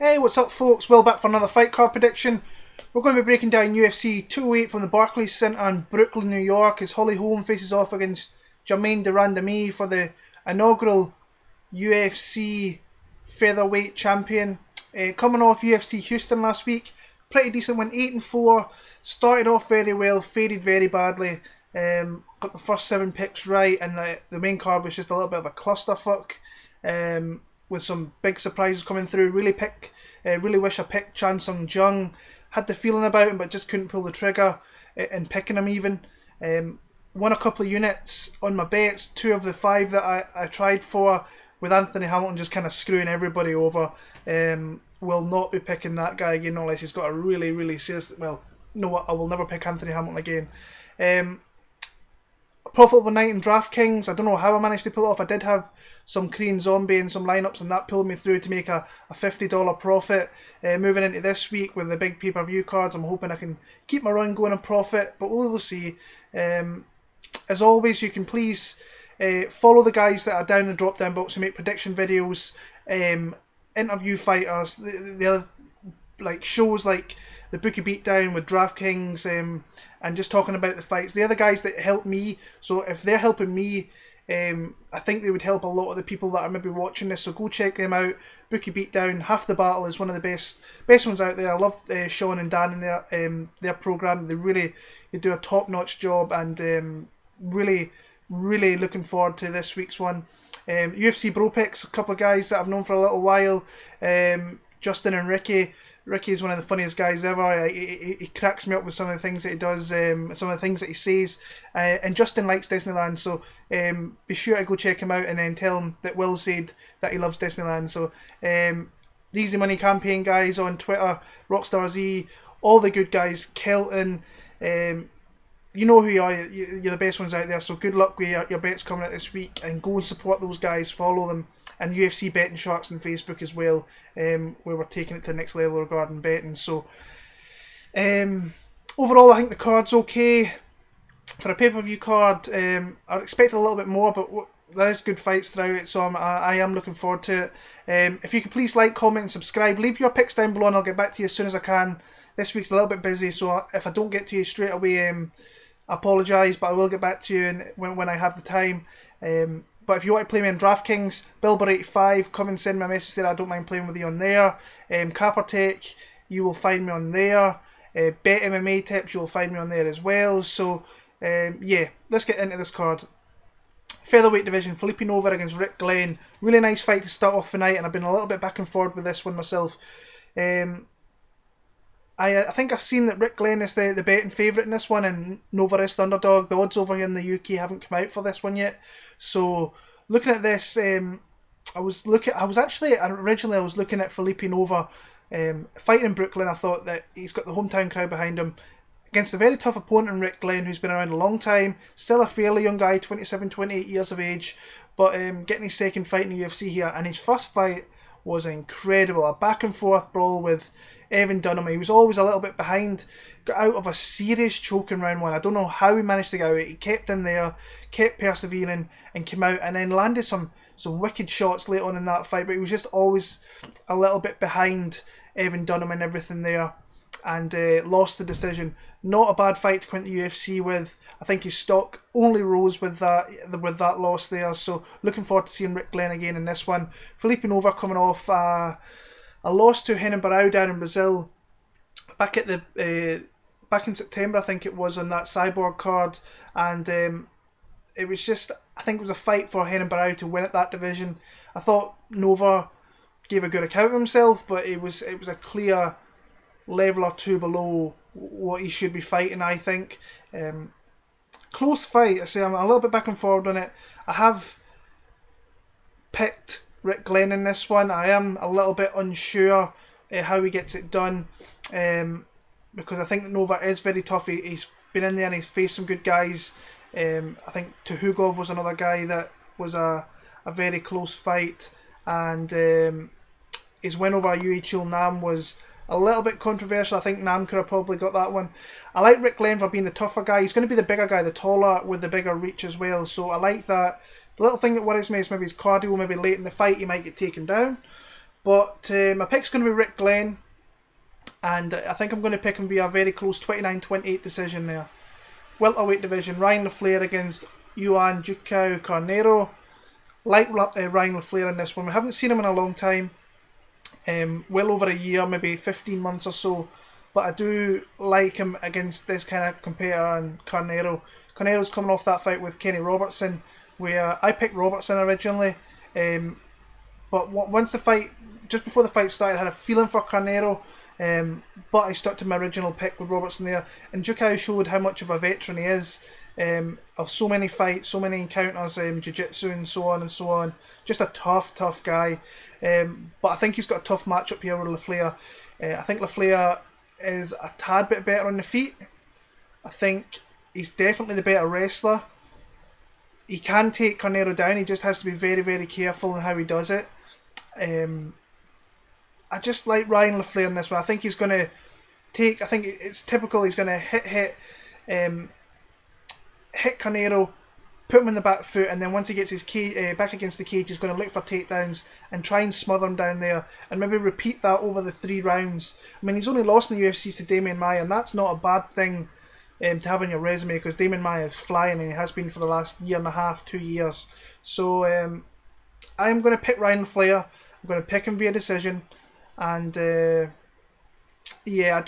Hey, what's up folks? Will back for another fight card prediction. We're going to be breaking down UFC 208 from the Barclays Center in Brooklyn, New York as Holm faces off against Germaine de Randamie for the inaugural UFC Featherweight champion. Coming off UFC Houston last week, pretty decent, went 8-4, started off very well, faded very badly. Got the first 7 picks right, and the main card was just a little bit of a clusterfuck. With some big surprises coming through. Really wish I picked Chan Sung Jung. Had the feeling about him, but just couldn't pull the trigger in picking him even. Won a couple of units on my bets. 2 of the 5 that I tried for, with Anthony Hamilton just kind of screwing everybody over. Will not be picking that guy again unless he's got a really serious... Well, no, I will never pick Anthony Hamilton again. Profitable night in DraftKings. I don't know how I managed to pull it off. I did have some Korean Zombie and some lineups, and that pulled me through to make a $50 profit. Moving into this week with the big pay-per-view cards, I'm hoping I can keep my run going and profit, but we will see. As always, you can please follow the guys that are down in the drop-down box who make prediction videos, interview fighters, the other like shows like the Bookie Beatdown with DraftKings, and just talking about the fights. The other guys that help me, so if they're helping me, I think they would help a lot of the people that are maybe watching this, so go check them out. Bookie Beatdown, Half the Battle is one of the best ones out there. I love Sean and Dan in their program. They do a top-notch job, and really looking forward to this week's one. UFC Bro Picks, a couple of guys that I've known for a little while, Justin and Ricky. Ricky is one of the funniest guys ever. He cracks me up with some of the things that he does, some of the things that he says. And Justin likes Disneyland, so be sure to go check him out and then tell him that Will said that he loves Disneyland. So the Easy Money Campaign guys on Twitter, Rockstar Z, all the good guys, Kelton, you know who you are, you're the best ones out there, so good luck with your bets coming out this week, and go and support those guys, follow them, and UFC Betting Sharks on Facebook as well, where we're taking it to the next level regarding betting. So overall I think the card's okay. For a pay-per-view card, I expect a little bit more, but there is good fights throughout it, so I am looking forward to it. If you could please like, comment and subscribe, leave your picks down below and I'll get back to you as soon as I can. This week's a little bit busy, so if I don't get to you straight away, I apologise, but I will get back to you when I have the time. But if you want to play me on DraftKings, Bilber85, come and send me a message there. I don't mind playing with you on there. Capertech, you will find me on there. Bet MMA Tips, you will find me on there as well. So yeah, let's get into this card. Featherweight division, Phillipe Nover against Rick Glenn. Really nice fight to start off the night, and I've been a little bit back and forth with this one myself. I think I've seen that Rick Glenn is the betting favourite in this one, and Nover is the underdog. The odds over here in the UK haven't come out for this one yet. So looking at this, I was looking at Phillipe Nover fighting in Brooklyn. I thought that he's got the hometown crowd behind him against a very tough opponent in Rick Glenn, who's been around a long time, still a fairly young guy, 27, 28 years of age, but getting his second fight in the UFC here, and his first fight was incredible. A back and forth brawl with Evan Dunham. He was always a little bit behind, got out of a serious choke in round 1. I don't know how he managed to get out. He kept in there, kept persevering, and came out, and then landed some wicked shots late on in that fight, but he was just always a little bit behind Evan Dunham and everything there, and lost the decision. Not a bad fight to come into the UFC with. I think his stock only rose with that loss there, so looking forward to seeing Rick Glenn again in this one. Phillipe Nover coming off a loss to Renan Barão down in Brazil back in September, I think it was, on that Cyborg card, and it was just, I think it was a fight for Renan Barão to win at that division. I thought Nover gave a good account of himself, but it was a clear level or two below what he should be fighting, I think. Close fight. I say I'm a little bit back and forward on it. I have picked Rick Glenn in this one. I am a little bit unsure how he gets it done, because I think Nover is very tough. He's been in there and he's faced some good guys. I think Tuhugov was another guy that was a very close fight, and his win over UHL Nam was a little bit controversial. I think Nam could have probably got that one. I like Rick Glenn for being the tougher guy. He's going to be the bigger guy, the taller, with the bigger reach as well, so I like that. The little thing that worries me is maybe his cardio, maybe late in the fight he might get taken down, But my pick's going to be Rick Glenn, and I think I'm going to pick him via a very close 29-28 decision there. Welterweight division, Ryan LaFlare against Juan Jucao Carniero. Like Ryan LaFlare in this one, we haven't seen him in a long time, well over a year, maybe 15 months or so, but I do like him against this kind of competitor and Carniero. Carnero's coming off that fight with Kenny Robertson, where I picked Robertson originally, but once the fight, just before the fight started, I had a feeling for Carniero, but I stuck to my original pick with Robertson there, and Jucao showed how much of a veteran he is, of so many fights, so many encounters, jiu-jitsu and so on and so on. Just a tough guy, but I think he's got a tough matchup here with LaFlare. I think LaFlare is a tad bit better on the feet. I think he's definitely the better wrestler. He can take Carniero down, he just has to be very, very careful in how he does it. I just like Ryan LaFlare in this one. I think he's going to take, I think it's typical, he's going to hit Carniero, put him in the back foot, and then once he gets his back against the cage, he's going to look for takedowns and try and smother him down there, and maybe repeat that over the 3 rounds. I mean, he's only lost in the UFC to Damian Maia, and that's not a bad thing to have on your resume, because Damian Maia is flying, and he has been for the last year and a half, 2 years. So I'm going to pick Ryan LaFlare. I'm going to pick him via decision, and yeah,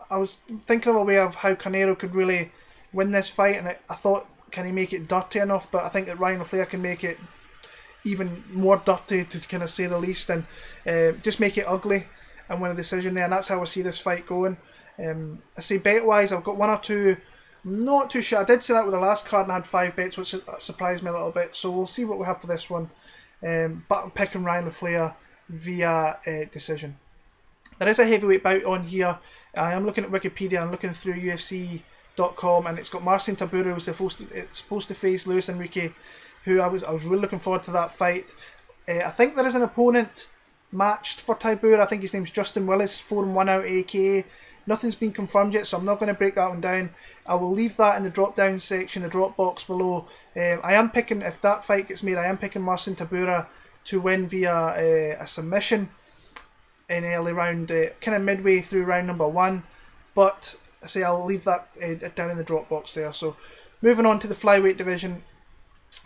I was thinking of a way of how Carniero could really win this fight, and I thought, can he make it dirty enough? But I think that Ryan LaFlare can make it even more dirty, to kind of say the least, and just make it ugly and win a decision there, and that's how I see this fight going. I say bet wise, I've got 1 or 2. I'm not too sure. I did say that with the last card and I had 5 bets, which surprised me a little bit, so we'll see what we have for this one. But I'm picking Ryan LaFlare via decision. There is a heavyweight bout on here. I am looking at Wikipedia and looking through UFC.com, and it's got Marcin Tybura who's supposed to face Luis Enrique, who I was really looking forward to that fight. I think there is an opponent matched for Tybura. I think his name's Justin Willis, 4-1 out AKA. Nothing's been confirmed yet, so I'm not going to break that one down. I will leave that in the drop down section, the drop box below. I am picking, if that fight gets made, I am picking Marcin Tybura to win via a submission in early round, kind of midway through round number 1. But I say I'll leave that down in the drop box there. So moving on to the flyweight division,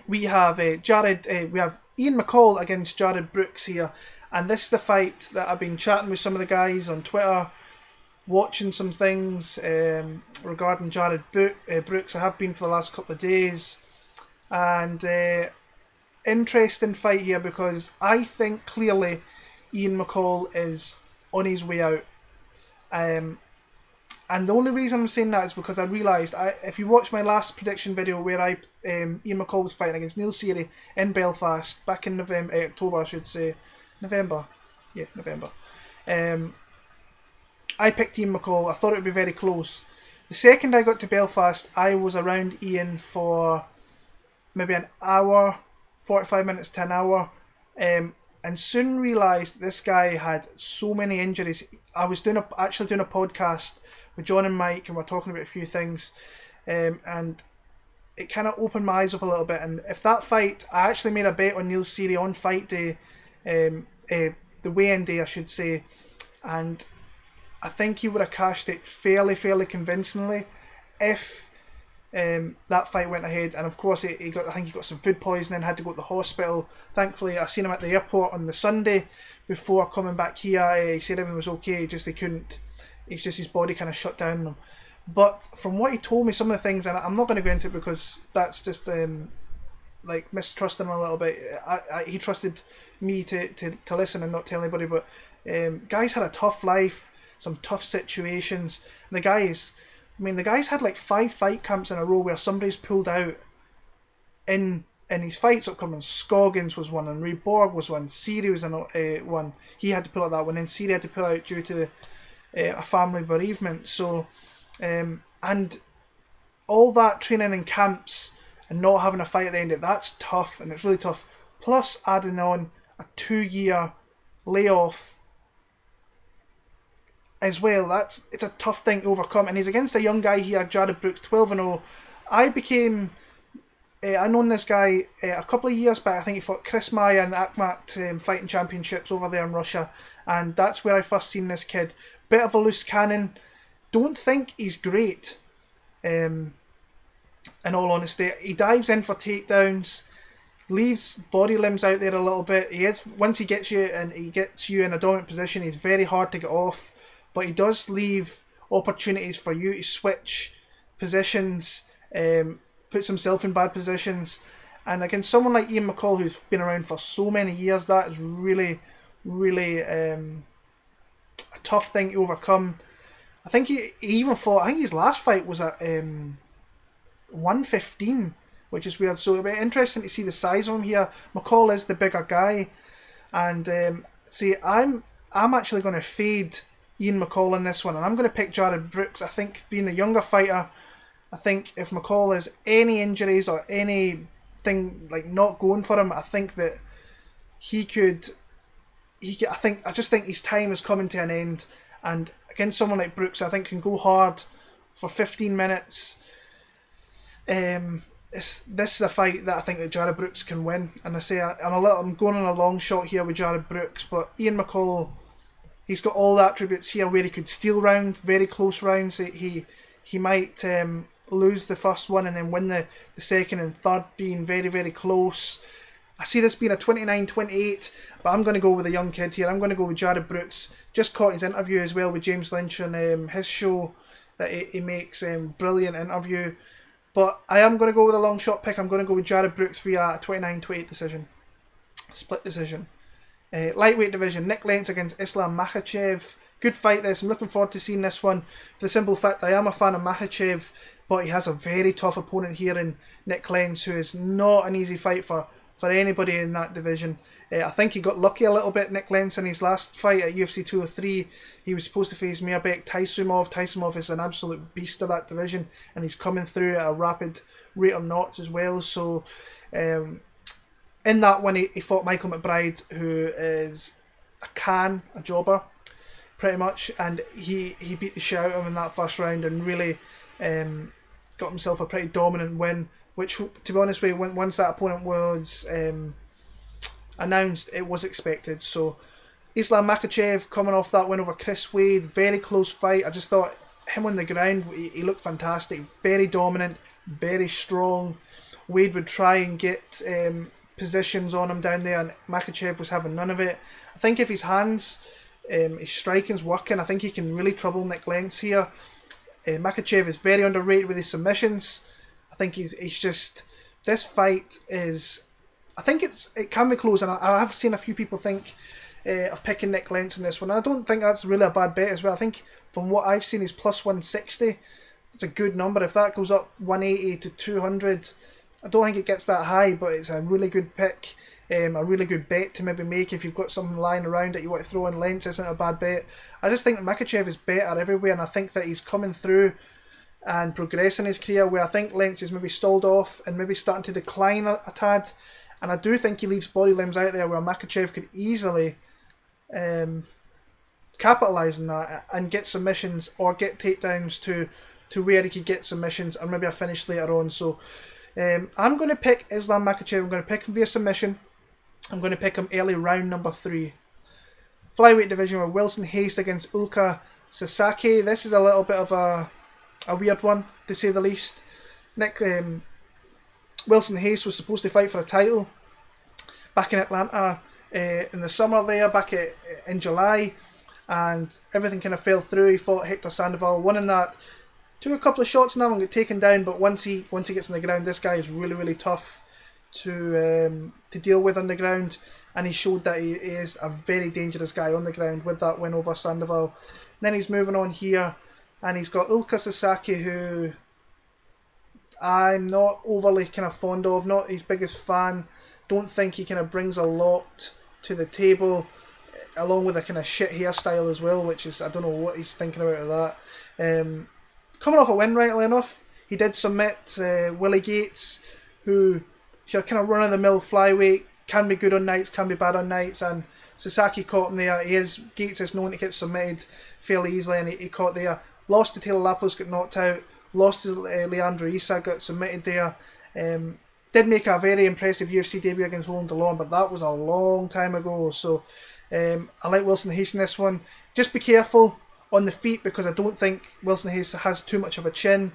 we have we have Ian McCall against Jared Brooks here, and this is the fight that I've been chatting with some of the guys on Twitter, watching some things regarding Jared Brooks. I have been for the last couple of days, and interesting fight here, because I think clearly Ian McCall is on his way out. And the only reason I'm saying that is because I realised, if you watch my last prediction video where Ian McCall was fighting against Neil Seery in Belfast back in October, I should say, November. I picked Ian McCall. I thought it would be very close. The second I got to Belfast, I was around Ian for maybe an hour, 45 minutes to an hour, and soon realised this guy had so many injuries. I was actually doing a podcast with John and Mike, and we're talking about a few things, and it kind of opened my eyes up a little bit. And if that fight, I actually made a bet on Neil Seery on fight day, the weigh-in day I should say, and I think he would have cashed it fairly convincingly if that fight went ahead. And of course I think he got some food poisoning, had to go to the hospital. Thankfully I seen him at the airport on the Sunday before coming back here. He said everything was okay, just it's just his body kind of shut down on him. But from what he told me, some of the things, and I'm not going to go into it because that's just like mistrusting him a little bit. He trusted me to listen and not tell anybody, but guy's had a tough life, some tough situations. And the guy's had like 5 fight camps in a row where somebody's pulled out in his fights upcoming. Scoggins was one, and Ray Borg was one, Seery was one. He had to pull out that one, and Seery had to pull out due to a family bereavement. So and all that training in camps and not having a fight at the end of it, that's tough, and it's really tough. Plus adding on a 2-year layoff as well, it's a tough thing to overcome. And he's against a young guy here, Jared Brooks, 12-0. I became I known this guy a couple of years back. I think he fought Chris Maya in the Akhmat fighting championships over there in Russia, and that's where I first seen this kid. Bit of a loose cannon. Don't think he's great. In all honesty, he dives in for takedowns, leaves body limbs out there a little bit. Once he gets you and he gets you in a dominant position, he's very hard to get off. But he does leave opportunities for you to switch positions, puts himself in bad positions. And against someone like Ian McCall, who's been around for so many years, that is really, really a tough thing to overcome. I think he even fought, I think his last fight was at 115, which is weird. So it'll be interesting to see the size of him here. McCall is the bigger guy. And I'm actually going to fade Ian McCall in this one, and I'm going to pick Jared Brooks. I think being the younger fighter, I think if McCall has any injuries or anything like not going for him, I think that I just think his time is coming to an end. And against someone like Brooks, I think can go hard for 15 minutes. This is a fight that I think that Jared Brooks can win. And I'm going on a long shot here with Jared Brooks, but Ian McCall, he's got all the attributes here where he could steal rounds, very close rounds. He might lose the first one and then win the second and third, being very, very close. I see this being a 29-28, but I'm going to go with a young kid here. I'm going to go with Jared Brooks. Just caught his interview as well with James Lynch on his show that he makes. Brilliant interview. But I am going to go with a long shot pick. I'm going to go with Jared Brooks via a 29-28 decision. Split decision. Lightweight division, Nick Lentz against Islam Makhachev. Good fight this. I'm looking forward to seeing this one. For the simple fact I am a fan of Makhachev, but he has a very tough opponent here in Nick Lentz, who is not an easy fight for anybody in that division. I think he got lucky a little bit, Nick Lentz, in his last fight at UFC 203. He was supposed to face Mirbek Taisumov. Taisumov is an absolute beast of that division, and he's coming through at a rapid rate of knots as well. So in that one, he fought Michael McBride, who is a jobber, pretty much, and he beat the shit out of him in that first round and really got himself a pretty dominant win, which, to be honest with you, once that opponent was announced, it was expected. So Islam Makhachev coming off that win over Chris Wade, very close fight. I just thought him on the ground, he looked fantastic, very dominant, very strong. Wade would try and get positions on him down there, and Makhachev was having none of it. I think if his hands, his striking's working, I think he can really trouble Nick Lentz here. Makhachev is very underrated with his submissions. I think he's just, this fight is, I think it can be close, and I have seen a few people think of picking Nick Lentz in this one. I don't think that's really a bad bet as well. I think from what I've seen is plus 160. That's a good number. If that goes up 180 to 200, I don't think it gets that high, but it's a really good pick, a really good bet to maybe make if you've got something lying around that you want to throw in. Lentz isn't a bad bet. I just think that Makhachev is better everywhere, and I think that he's coming through and progressing his career, where I think Lentz is maybe stalled off and maybe starting to decline a tad. And I do think he leaves body limbs out there where Makhachev could easily capitalise on that and get submissions or get takedowns to where he could get submissions and maybe a finish later on. So I'm going to pick Islam Makhachev. I'm going to pick him via submission. I'm going to pick him early round number 3. Flyweight division with Wilson Hayes against Ulka Sasaki. This is a little bit of a weird one, to say the least. Wilson Hayes was supposed to fight for a title back in Atlanta in the summer there, in July, and everything kind of fell through. He fought Hector Sandoval, won in that. Took a couple of shots now and got taken down, but once he gets on the ground, this guy is really, really tough to deal with on the ground, and he showed that he is a very dangerous guy on the ground with that win over Sandoval. And then he's moving on here, and he's got Ulka Sasaki, who I'm not overly kind of fond of, not his biggest fan. Don't think he kind of brings a lot to the table, along with a kind of shit hairstyle as well, which is, I don't know what he's thinking about with that. Coming off a win, rightly enough, he did submit Willie Gates, who, if you're kind of run-of-the-mill flyweight, can be good on nights, can be bad on nights, and Sasaki caught him there. Gates is known to get submitted fairly easily, and he caught there. Lost to Taylor Lapos, got knocked out. Lost to Leandro Issa, got submitted there. did make a very impressive UFC debut against Roan, but that was a long time ago. So I like Wilson Reis in this one. Just be careful on the feet, because I don't think Wilson Reis has too much of a chin.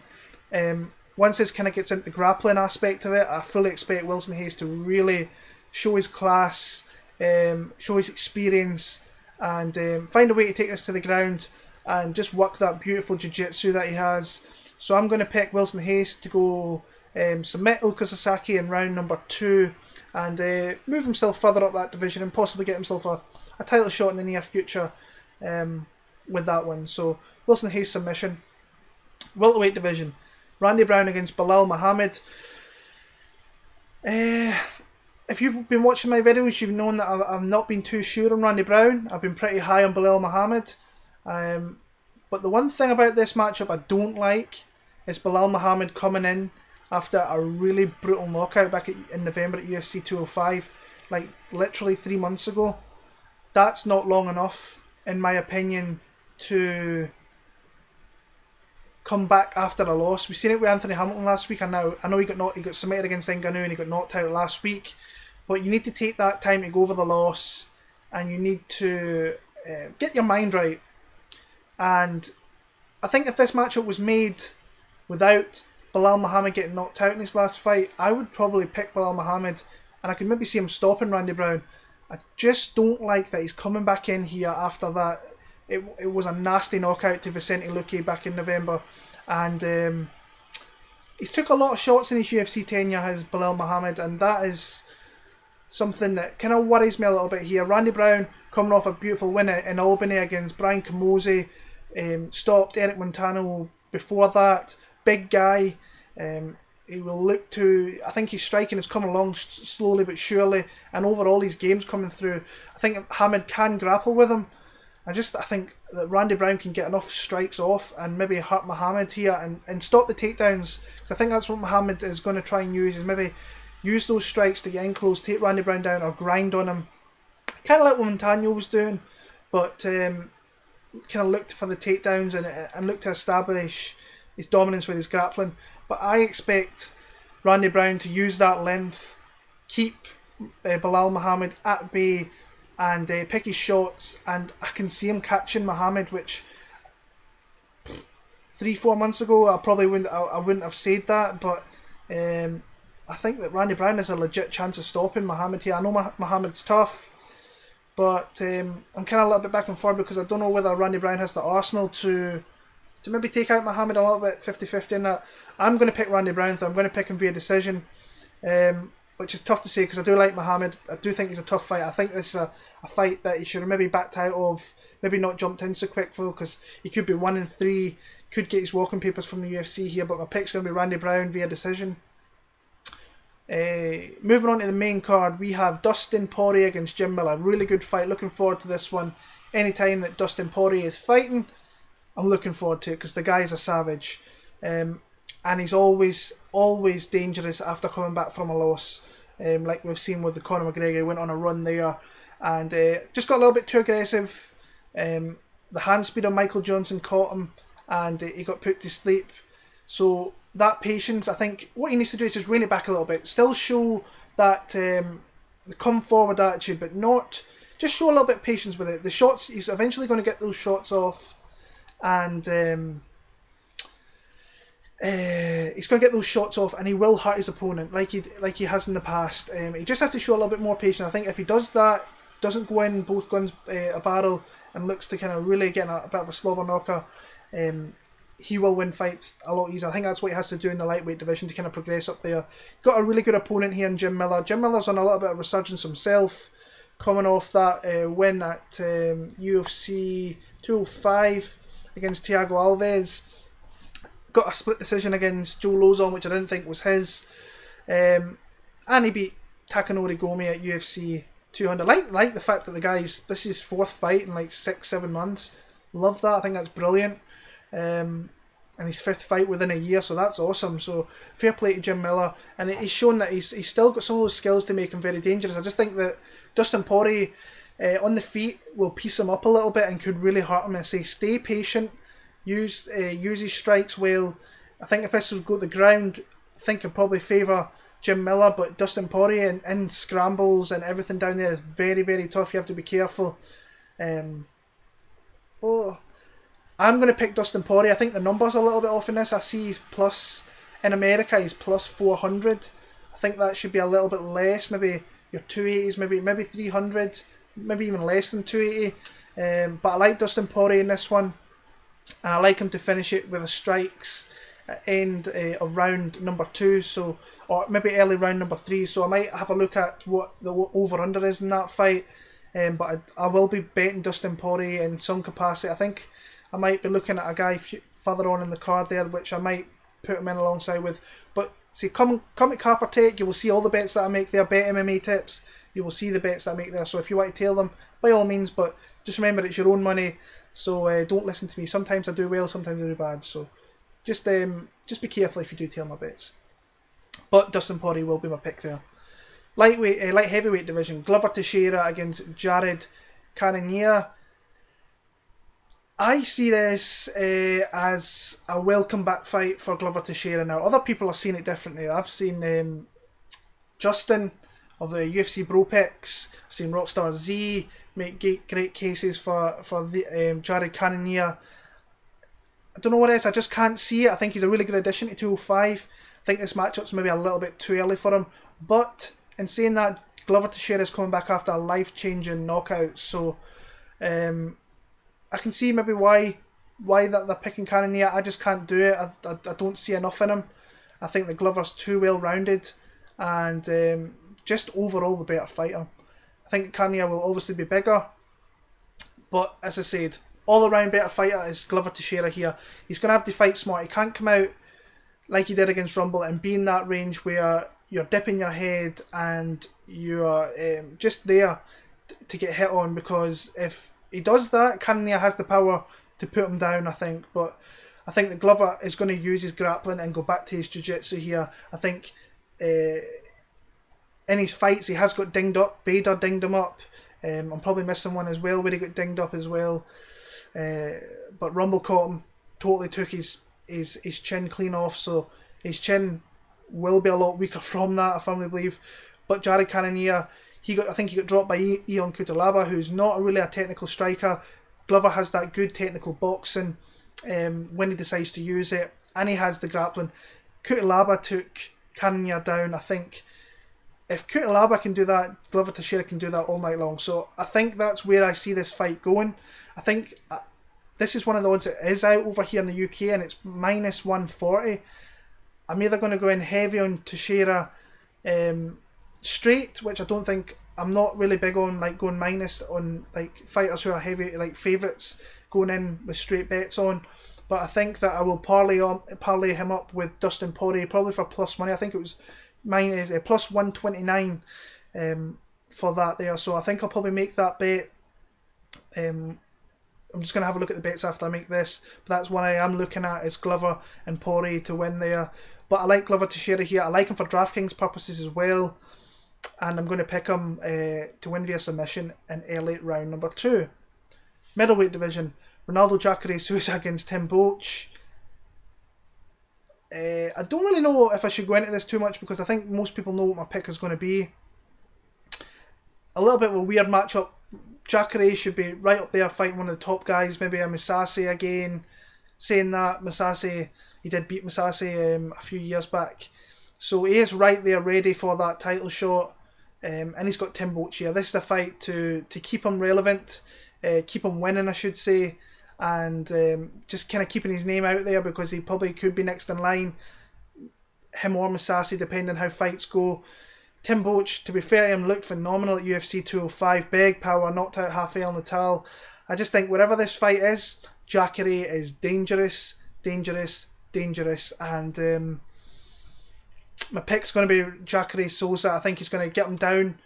Once this kind of gets into the grappling aspect of it, I fully expect Wilson Reis to really show his class, show his experience, and find a way to take this to the ground and just work that beautiful jiu-jitsu that he has. So I'm going to pick Wilson Reis to go submit Ulka Sasaki in round number 2 and move himself further up that division and possibly get himself a title shot in the near future with that one. So Wilson Reis submission. Welterweight division. Randy Brown against Belal Muhammed. If you've been watching my videos, you've known that I've not been too sure on Randy Brown. I've been pretty high on Belal Muhammed. But the one thing about this matchup I don't like is Belal Muhammed coming in after a really brutal knockout back in November at UFC 205, like literally 3 months ago. That's not long enough, in my opinion, to come back after a loss. We've seen it with Anthony Hamilton last week, and now I know he got submitted against Ngannou and he got knocked out last week. But you need to take that time to go over the loss, and you need to get your mind right. And I think if this matchup was made without Belal Muhammed getting knocked out in his last fight, I would probably pick Belal Muhammed, and I could maybe see him stopping Randy Brown. I just don't like that he's coming back in here after that. It was a nasty knockout to Vicente Luque back in November, and he's took a lot of shots in his UFC tenure, has Belal Muhammed, and that is something that kind of worries me a little bit here. Randy Brown coming off a beautiful win in Albany against Brian Camozzi, stopped Eric Montano before that. Big guy. He will look to, I think his striking is coming along slowly but surely, and overall his game's coming through. I think Muhammad can grapple with him. I think that Randy Brown can get enough strikes off and maybe hurt Muhammad here and stop the takedowns. Because I think that's what Muhammad is going to try and use, is maybe use those strikes to get in close, take Randy Brown down, or grind on him. Kind of like what Montano was doing, but kind of looked for the takedowns and looked to establish his dominance with his grappling. But I expect Randy Brown to use that length, keep Belal Muhammed at bay, and pick his shots, and I can see him catching Muhammad, which 3-4 months ago I probably wouldn't have said that, but I think that Randy Brown has a legit chance of stopping Muhammad here. I know Muhammad's tough, but I'm kind of a little bit back and forth because I don't know whether Randy Brown has the arsenal to maybe take out Muhammad a little bit 50-50 in that. I'm going to pick Randy Brown, so I'm going to pick him via decision, which is tough to say because I do like Muhammad. I do think he's a tough fight. I think this is a fight that he should have maybe backed out of, maybe not jumped in so quick for, because he could be 1-3, could get his walking papers from the UFC here, but my pick's going to be Randy Brown via decision. Moving on to the main card, we have Dustin Poirier against Jim Miller. Really good fight. Looking forward to this one. Anytime that Dustin Poirier is fighting, I'm looking forward to it because the guy's a savage. And he's always dangerous after coming back from a loss. Like we've seen with the Conor McGregor, he went on a run there and just got a little bit too aggressive. The hand speed of Michael Johnson caught him and he got put to sleep. So that patience, I think what he needs to do is just rein it back a little bit. Still show that the come forward attitude, but not just show a little bit of patience with it. The shots, he's eventually going to get those shots off, and he's going to get those shots off, and he will hurt his opponent like he has in the past. He just has to show a little bit more patience. I think if he does that, doesn't go in both guns a barrel, and looks to kind of really get a bit of a slobber knocker, he will win fights a lot easier. I think that's what he has to do in the lightweight division to kind of progress up there. Got a really good opponent here in Jim Miller. Jim Miller's on a little bit of resurgence himself, coming off that win at UFC 205 against Thiago Alves. Got a split decision against Joe Lozon, which I didn't think was his. And he beat Takanori Gomi at UFC 200. Like the fact that the guy's, this is his 4th fight in like 6-7 months. Love that. I think that's brilliant. And his 5th fight within a year, so that's awesome. So fair play to Jim Miller, and he's shown that he's still got some of those skills to make him very dangerous. I just think that Dustin Poirier on the feet will piece him up a little bit and could really hurt him. I say stay patient, use his strikes well. I think if this would go to the ground, I think it'd probably favour Jim Miller, but Dustin Poirier in scrambles and everything down there is very, very tough. You have to be careful. I'm going to pick Dustin Poirier. I think the numbers are a little bit off in this. I see he's plus, in America, he's plus 400. I think that should be a little bit less. Maybe your 280s, maybe 300, maybe even less than 280. But I like Dustin Poirier in this one. And I like him to finish it with a strikes at end of round number 2, so, or maybe early round number 3. So I might have a look at what the over-under is in that fight. But I will be betting Dustin Poirier in some capacity. I think I might be looking at a guy further on in the card there, which I might put him in alongside with. But see, come to Carper Take, you will see all the bets that I make there. Bet MMA tips, you will see the bets that I make there. So if you want to tail them, by all means. But just remember, it's your own money. So don't listen to me. Sometimes I do well, sometimes I do bad. So just be careful if you do tail my bets. But Dustin Poirier will be my pick there. Light heavyweight division, Glover Teixeira against Jared Cannonier. I see this as a welcome back fight for Glover Teixeira. Now, other people are seeing it differently. I've seen Justin of the UFC Bro Picks. I've seen Rockstar Z make great cases for the Jared Cannonier. I don't know what it is. I just can't see it. I think he's a really good addition to 205. I think this matchup's maybe a little bit too early for him. But in saying that, Glover Teixeira is coming back after a life-changing knockout. So I can see maybe why that they're picking Cannonier. I just can't do it. I don't see enough in him. I think the Glover's too well-rounded and just overall the better fighter. I think Cannonier will obviously be bigger, but as I said, all-around better fighter is Glover Teixeira here. He's going to have to fight smart. He can't come out like he did against Rumble and be in that range where you're dipping your head and you're just there to get hit on, because if he does that, Cannonier has the power to put him down, I think. But I think that Glover is going to use his grappling and go back to his jiu-jitsu here. I think in his fights he has got dinged up. Bader dinged him up. I'm probably missing one as well where he got dinged up as well. But Rumble caught him, totally took his chin clean off, so his chin will be a lot weaker from that, I firmly believe. But Jared Cannonier, I think he got dropped by Ion Cutelaba, who's not really a technical striker. Glover has that good technical boxing when he decides to use it, and he has the grappling. Cutelaba took Cannonier down. I think if Cutelaba can do that, Glover Teixeira can do that all night long. So I think that's where I see this fight going. I think this is one of the odds that is out over here in the UK, and it's minus 140. I'm either going to go in heavy on Teixeira straight, which I don't think, I'm not really big on like going minus on like fighters who are heavy, like favourites, going in with straight bets on. But I think that I will parlay him up with Dustin Poirier, probably for plus money. I think it was plus 129 for that there. So I think I'll probably make that bet. I'm just going to have a look at the bets after I make this. But that's one I am looking at, is Glover and Poirier to win there. But I like Glover Teixeira here. I like him for DraftKings purposes as well. And I'm going to pick him to win via submission in early round number 2. Middleweight division, Ronaldo Jacare Souza against Tim Boetsch. I don't really know if I should go into this too much, because I think most people know what my pick is going to be. A little bit of a weird matchup. Jacare should be right up there fighting one of the top guys, maybe a Musasi again. Saying that, Musasi, he did beat Musasi a few years back. So he is right there ready for that title shot. And he's got Tim Boetsch here. This is the fight to keep him relevant, keep him winning, I should say. And just kind of keeping his name out there, because he probably could be next in line, him or Musasi, depending how fights go. Tim Boetsch, to be fair to him, looked phenomenal at UFC 205. Big power, knocked out Rafael Natal. I just think wherever this fight is, Jacare is dangerous. And my pick's going to be Jacare Souza. I think he's going to get him down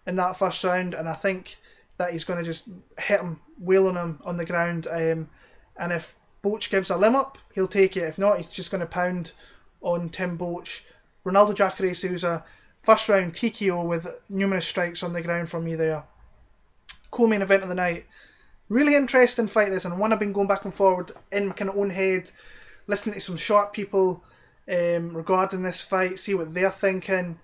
in that first round, and I think that he's going to just hit him, wheeling him on the ground. And if Boetsch gives a limb up, he'll take it. If not, he's just going to pound on Tim Boetsch. Ronaldo Jacare Souza, first round TKO with numerous strikes on the ground for me there. Co-main event of the night. Really interesting fight this, and one I've been going back and forward in my kind of own head, listening to some sharp people. regarding this fight, see what they're thinking.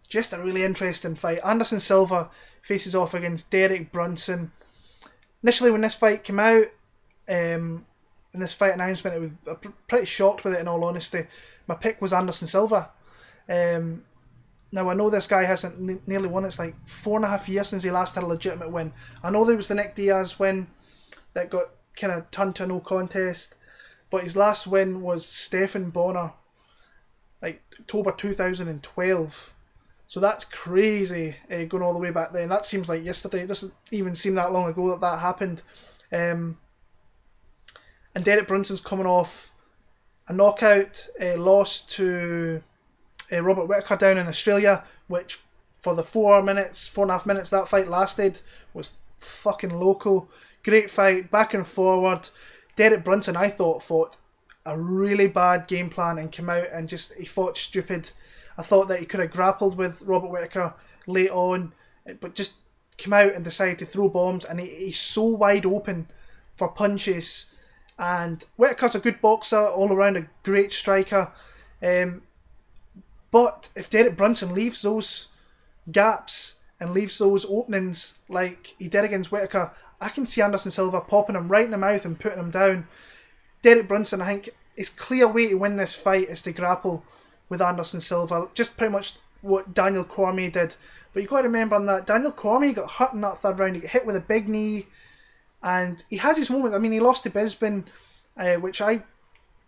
Just a really interesting fight. Anderson Silva faces off against Derek Brunson. Initially, when this fight came out, in this fight announcement, I was pretty shocked with it, in all honesty. My pick was Anderson Silva. Now, I know this guy hasn't nearly won. It's like 4.5 years since he last had a legitimate win. I know there was the Nick Diaz win that got kind of turned to a no contest, but his last win was Stephen Bonner, like October 2012. So that's crazy, going all the way back then. That seems like yesterday. It doesn't even seem that long ago that happened. And Derek Brunson's coming off a knockout loss to Robert Whittaker down in Australia, which for the 4.5 minutes that fight lasted was fucking loco. Great fight, back and forward. Derek Brunson, I thought, fought a really bad game plan and came out and he fought stupid. I thought that he could have grappled with Robert Whittaker late on, but just came out and decided to throw bombs, and he's so wide open for punches. And Whittaker's a good boxer, all around a great striker. But if Derek Brunson leaves those gaps and leaves those openings like he did against Whittaker, I can see Anderson Silva popping him right in the mouth and putting him down. Derek Brunson, I think, his clear way to win this fight is to grapple with Anderson Silva. Just pretty much what Daniel Cormier did. But you've got to remember on that, Daniel Cormier got hurt in that third round. He got hit with a big knee. And he has his moment. I mean, he lost to Bisbin, which I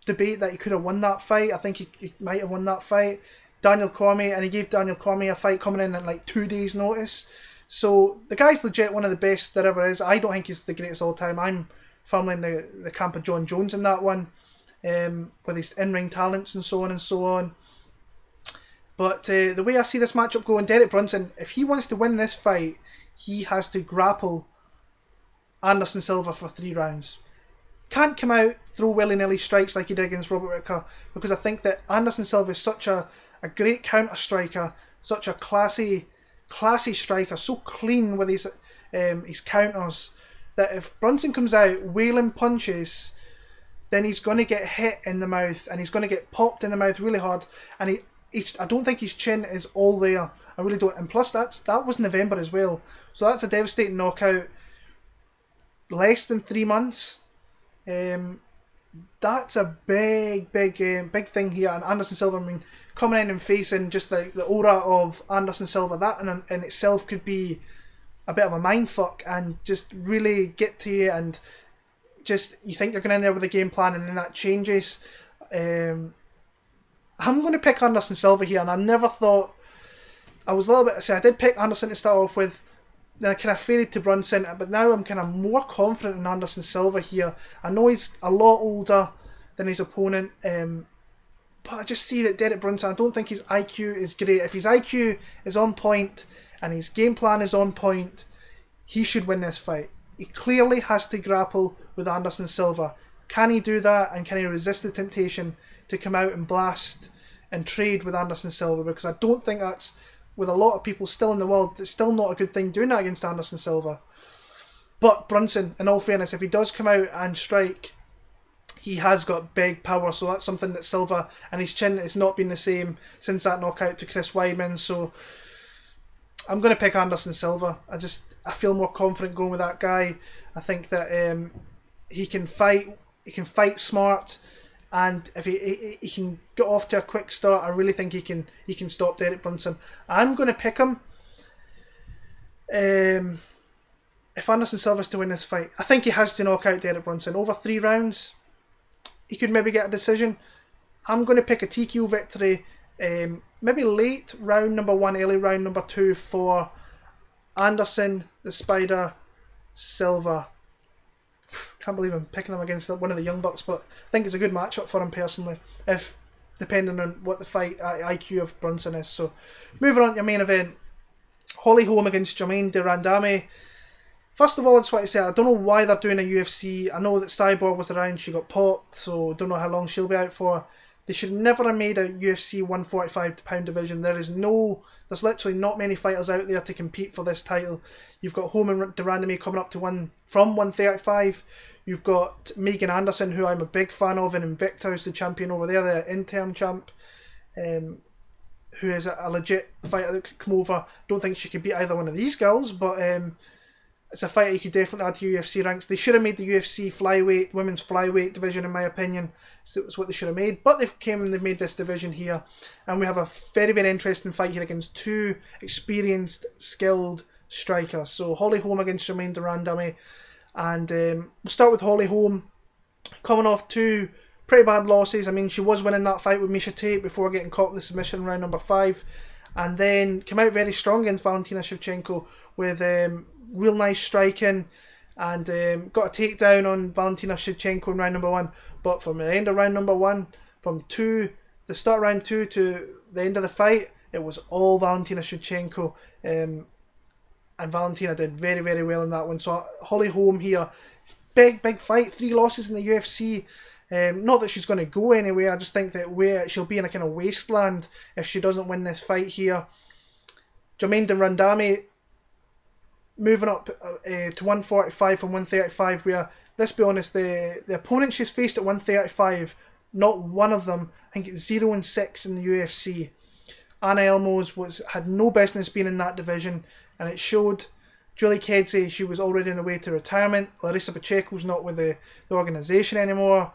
debate that he could have won that fight. I think he might have won that fight. Daniel Cormier, and he gave Daniel Cormier a fight coming in at like 2 days' notice. So the guy's legit one of the best there ever is. I don't think he's the greatest all time. I'm firmly in the camp of John Jones in that one, with his in-ring talents and so on and so on. But the way I see this matchup going, Derek Brunson, if he wants to win this fight, he has to grapple Anderson Silva for 3 rounds. Can't come out, throw willy-nilly strikes like he did against Robert Whittaker, because I think that Anderson Silva is such a great counter striker, such a classy striker, so clean with his counters, that if Brunson comes out wailing punches, then he's going to get hit in the mouth, and he's going to get popped in the mouth really hard, and I don't think his chin is all there. I really don't. And plus, that was November as well, so that's a devastating knockout. Less than 3 months. That's a big thing here. And Anderson Silva, I mean, coming in and facing just the aura of Anderson Silva, that in itself could be a bit of a mindfuck and just really get to you, and just you think you're going in there with a game plan and then that changes. I'm going to pick Anderson Silva here, and I never thought, I was a little bit, I did pick Anderson to start off with, then I kind of faded to Brunson, but now I'm kind of more confident in Anderson Silva here. I know he's a lot older than his opponent, but I just see that Derek Brunson, I don't think his IQ is great. If his IQ is on point and his game plan is on point, he should win this fight. He clearly has to grapple with Anderson Silva. Can he do that, and can he resist the temptation to come out and blast and trade with Anderson Silva? Because I don't think that's, with a lot of people still in the world, it's still not a good thing doing that against Anderson Silva. But Brunson, in all fairness, if he does come out and strike, he has got big power, so that's something that Silva, and his chin has not been the same since that knockout to Chris Weidman, so I'm going to pick Anderson Silva. I feel more confident going with that guy. I think that he can fight smart, and if he can get off to a quick start, I really think he can stop Derek Brunson. I'm going to pick him. If Anderson Silva's to win this fight, I think he has to knock out Derek Brunson over 3 rounds. He could maybe get a decision. I'm going to pick a TKO victory, maybe late round number 1, early round number 2 for Anderson the Spider Silva. Can't believe I'm picking him against one of the Young Bucks, but I think it's a good matchup for him personally, if depending on what the fight IQ of Brunson is. So moving on to your main event, Holm against Germaine de Randamie. First of all, I just want to say, I don't know why they're doing a UFC. I know that Cyborg was around, she got popped, so don't know how long she'll be out for. They should never have made a UFC 145 pound division. There's literally not many fighters out there to compete for this title. You've got Holm and Randamie coming up to from 135. You've got Megan Anderson, who I'm a big fan of, and Invicta, who's the champion over there, the interim champ, who is a legit fighter that could come over. Don't think she could beat either one of these girls, but it's a fighter you could definitely add to UFC ranks. They should have made the UFC women's flyweight division, in my opinion. It's what they should have made. But they've made this division here, and we have a very, very interesting fight here against two experienced, skilled strikers. So Holly Holm against Germaine de Randamie, and we'll start with Holly Holm, coming off two pretty bad losses. I mean, she was winning that fight with Miesha Tate before getting caught with the submission in round number 5, and then came out very strong against Valentina Shevchenko with real nice striking, and got a takedown on Valentina Shevchenko in round number 1. But from the end of round number 1, from the start of round 2 to the end of the fight, it was all Valentina Shevchenko, and Valentina did very, very well in that one. So Holly Holm here, big fight, 3 losses in the UFC. Not that she's going to go anywhere, I just think that she'll be in a kind of wasteland if she doesn't win this fight here. Germaine de Randamie moving up to 145 from 135, where, let's be honest, the opponent she's faced at 135, not one of them, I think it's 0-6 in the UFC. Anna Elmos had no business being in that division, and it showed. Julie Kedzie, she was already on the way to retirement. Larissa Pacheco's not with the organisation anymore.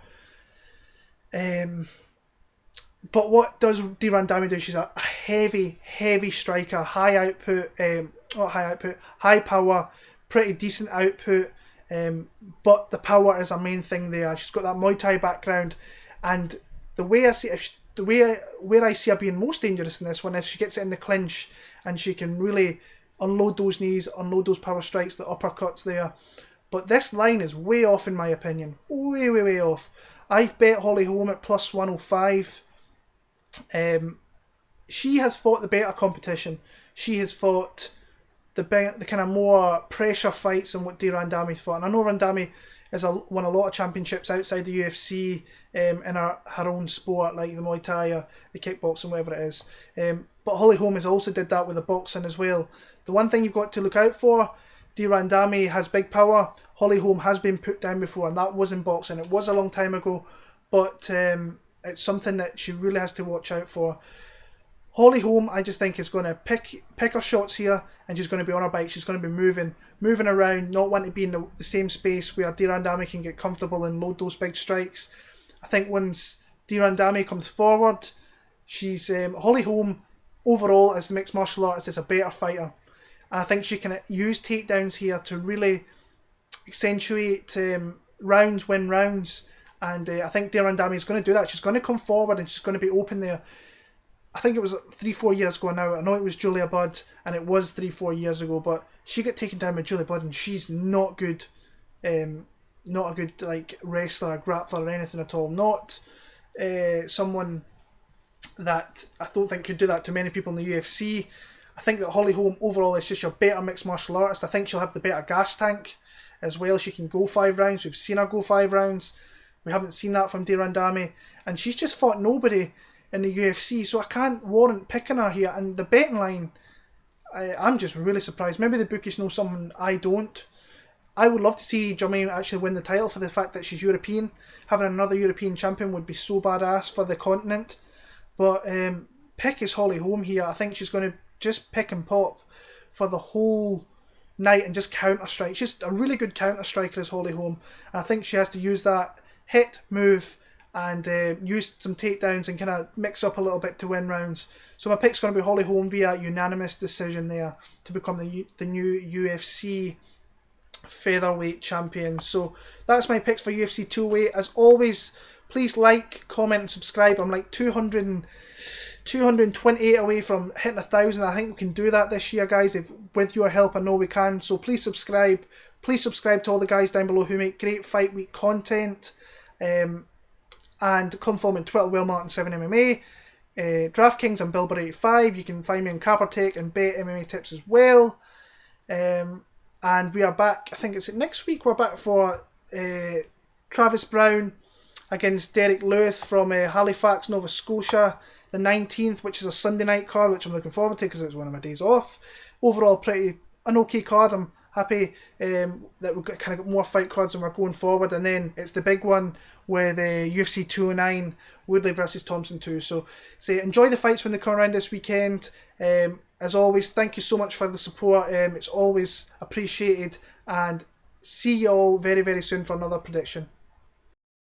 But what does de Randamie do? She's a heavy striker, high power, pretty decent output. But the power is a main thing there. She's got that Muay Thai background, and the way I see where I see her being most dangerous in this one is she gets it in the clinch and she can really unload those knees, unload those power strikes, the uppercuts there. But this line is way off in my opinion, way off. I've bet Holly Holm at plus 105. She has fought the better competition. She has fought the kind of more pressure fights than what de Randamie's fought. And I know Randamie has won a lot of championships outside the UFC in her own sport, like the Muay Thai or the kickboxing, whatever it is. But Holly Holm has also did that with the boxing as well. The one thing you've got to look out for, de Randamie has big power. Holly Holm has been put down before, and that was in boxing. It was a long time ago, but it's something that she really has to watch out for. Holly Holm, I just think, is going to pick her shots here, and she's going to be on her bike. She's going to be moving around, not wanting to be in the same space where de Randamie can get comfortable and load those big strikes. I think once de Randamie comes forward, she's Holly Holm overall as the mixed martial artist is a better fighter, and I think she can use takedowns here to really accentuate win rounds. And I think de Randamie is going to do that. She's going to come forward and she's going to be open there. I think it was 3-4 years ago now. I know it was Julia Budd, and it was 3-4 years ago, but she got taken down by Julia Budd, and she's not good. Not a good like wrestler, or grappler, or anything at all. Not someone that I don't think could do that to many people in the UFC. I think that Holly Holm overall is just your better mixed martial artist. I think she'll have the better gas tank as well. She can go 5 rounds. We've seen her go 5 rounds. We haven't seen that from de Randamie, and she's just fought nobody in the UFC, so I can't warrant picking her here. And the betting line, I'm just really surprised. Maybe the bookies know something I don't. I would love to see Germaine actually win the title for the fact that she's European. Having another European champion would be so badass for the continent. But pick is Holly Holm here. I think she's going to just pick and pop for the whole night and just counter strike. She's a really good counter striker is Holly Holm. And I think she has to use that hit, move, and use some takedowns and kind of mix up a little bit to win rounds. So my pick's going to be Holly Holm via unanimous decision there to become the new UFC featherweight champion. So that's my picks for UFC 208. As always, please like, comment, and subscribe. I'm like 228 away from hitting 1,000. I think we can do that this year, guys. With your help, I know we can. So please subscribe. Please subscribe to all the guys down below who make great fight week content. And come follow me on Twitter, WillMartin7MMA. DraftKings and Bilber85. You can find me on Capertake and Bet MMA Tips as well. And we are back, I think it's next week, we're back for Travis Brown against Derek Lewis from Halifax, Nova Scotia, the 19th, which is a Sunday night card, which I'm looking forward to because it's one of my days off. Overall, an okay card. I'm happy that we've got kind of got more fight cards and we're going forward. And then it's the big one with UFC 209, Woodley versus Thompson 2. So enjoy the fights when they come around this weekend. As always, thank you so much for the support. It's always appreciated. And see you all very, very soon for another prediction.